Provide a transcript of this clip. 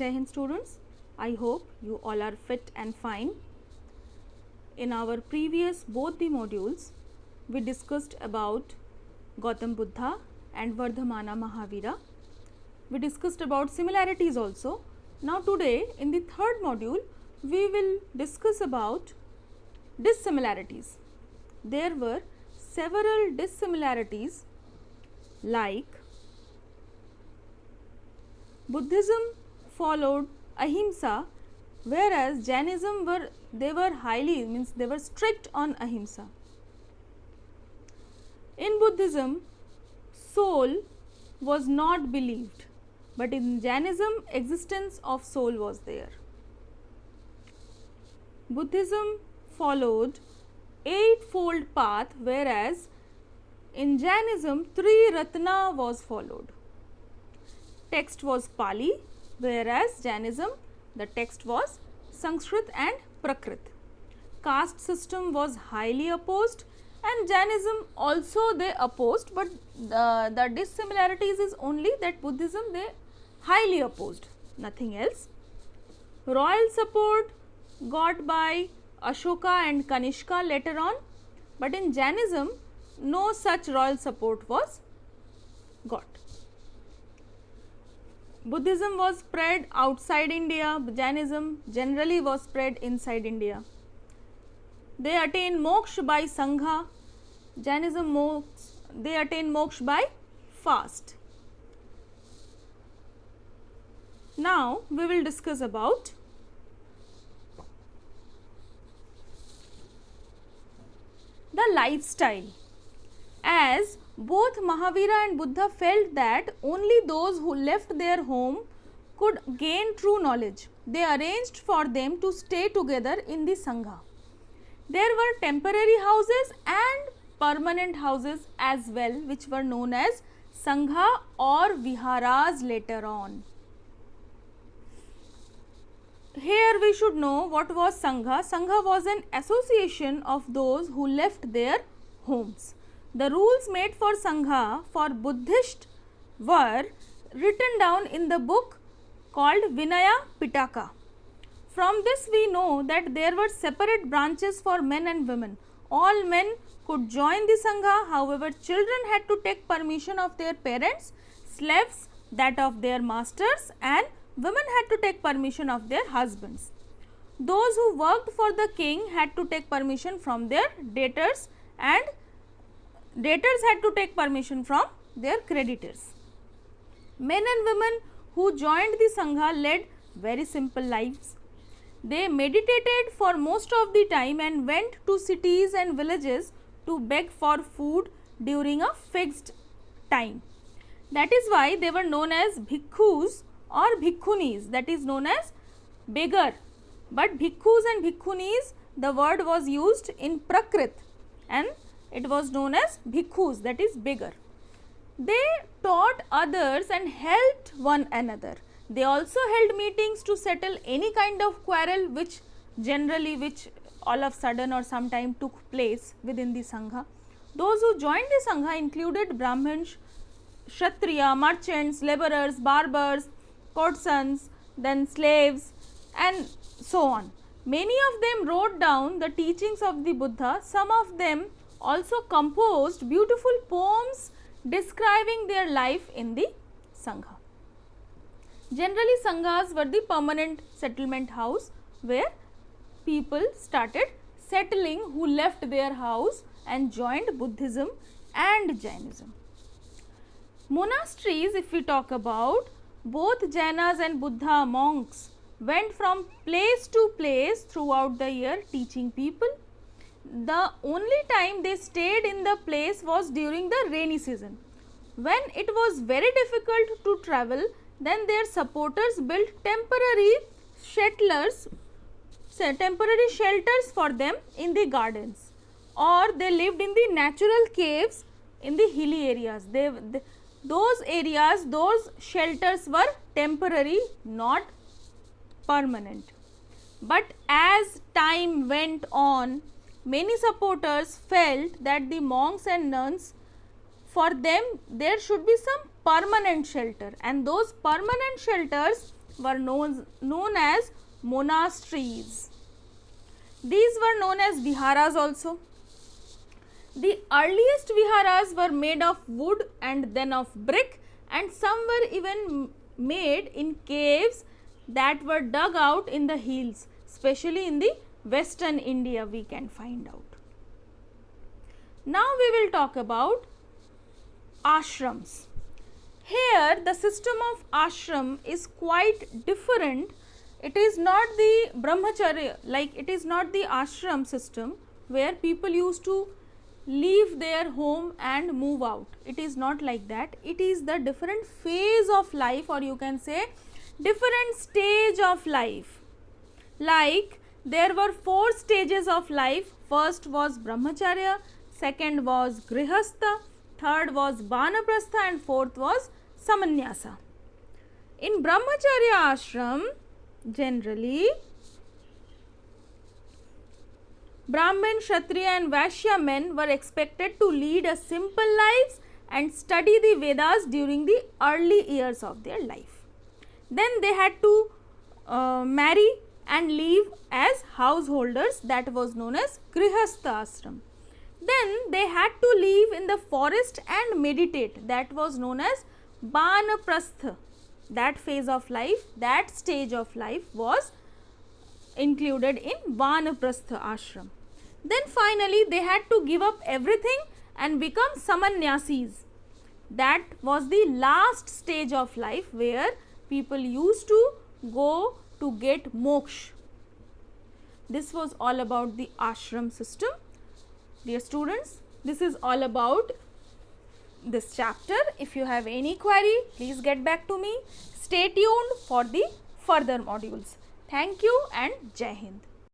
Jai Hind students, I hope you all are fit and fine. In our previous both the modules, we discussed about Gautam Buddha and Vardhamana Mahavira. We discussed about similarities also. Now today in the third module, we will discuss about dissimilarities. There were several dissimilarities like Buddhism followed ahimsa, whereas Jainism were strict on ahimsa. In Buddhism, soul was not believed, but in Jainism, existence of soul was there. Buddhism followed eightfold path, whereas in Jainism, Triratna was followed. Text was Pali, whereas Jainism, the text was Sanskrit and Prakrit. Caste system was highly opposed, and Jainism also they opposed, but the dissimilarities is only that Buddhism they highly opposed, nothing else. Royal support got by Ashoka and Kanishka later on, but in Jainism no such royal support was got. Buddhism was spread outside India, Jainism generally was spread inside India. They attain moksha by Sangha, Jainism they attain moksha by fast. Now we will discuss about the lifestyle, as both Mahavira and Buddha felt that only those who left their home could gain true knowledge. They arranged for them to stay together in the Sangha. There were temporary houses and permanent houses as well, which were known as Sangha or Viharas later on. Here we should know what was Sangha. Sangha was an association of those who left their homes. The rules made for Sangha for Buddhists were written down in the book called Vinaya Pitaka. From this we know that there were separate branches for men and women. All men could join the Sangha, however children had to take permission of their parents, slaves that of their masters, and women had to take permission of their husbands. Those who worked for the king had to take permission from their debtors, and debtors had to take permission from their creditors. Men and women who joined the Sangha led very simple lives. They meditated for most of the time and went to cities and villages to beg for food during a fixed time. That is why they were known as bhikkhus or bhikkhunis, that is known as beggar. But bhikkhus and bhikkhunis, the word was used in Prakrit and it was known as bhikkhus, that is beggar. They taught others and helped one another. They also held meetings to settle any kind of quarrel which all of sudden or sometime took place within the Sangha. Those who joined the Sangha included Brahmins, Kshatriya, merchants, laborers, barbers, courtesans, then slaves and so on. Many of them wrote down the teachings of the Buddha. Some of them also composed beautiful poems describing their life in the Sangha. Generally, Sanghas were the permanent settlement house where people started settling who left their house and joined Buddhism and Jainism. Monasteries, if we talk about, both Jainas and Buddha monks went from place to place throughout the year teaching people. The only time they stayed in the place was during the rainy season. When it was very difficult to travel, then their supporters built temporary shelters for them in the gardens, or they lived in the natural caves in the hilly areas. Those shelters were temporary, not permanent. But as time went on, many supporters felt that the monks and nuns, for them there should be some permanent shelter, and those permanent shelters were known as monasteries. These were known as viharas also. The earliest viharas were made of wood and then of brick, and some were even made in caves that were dug out in the hills, especially in the western India we can find out. Now we will talk about ashrams. Here the system of ashram is quite different. It is not the brahmacharya, like it is not the ashram system where people used to leave their home and move out. It is not like that. It is the different phase of life, or you can say different stage of life. Like there were 4 stages of life. First was brahmacharya, second was grihastha, third was vanaprastha, and fourth was samanyasa. In brahmacharya ashram, generally Brahmin, Kshatriya and Vaishya men were expected to lead a simple lives and study the Vedas during the early years of their life. Then they had to marry and live as householders, that was known as grihastha ashram. Then they had to live in the forest and meditate, that was known as vanaprastha. That phase of life, that stage of life was included in vanaprastha ashram. Then finally they had to give up everything and become samanyasis. That was the last stage of life where people used to go to get moksha. This was all about the ashram system. Dear students, this is all about this chapter. If you have any query, please get back to me. Stay tuned for the further modules. Thank you and Jai Hind.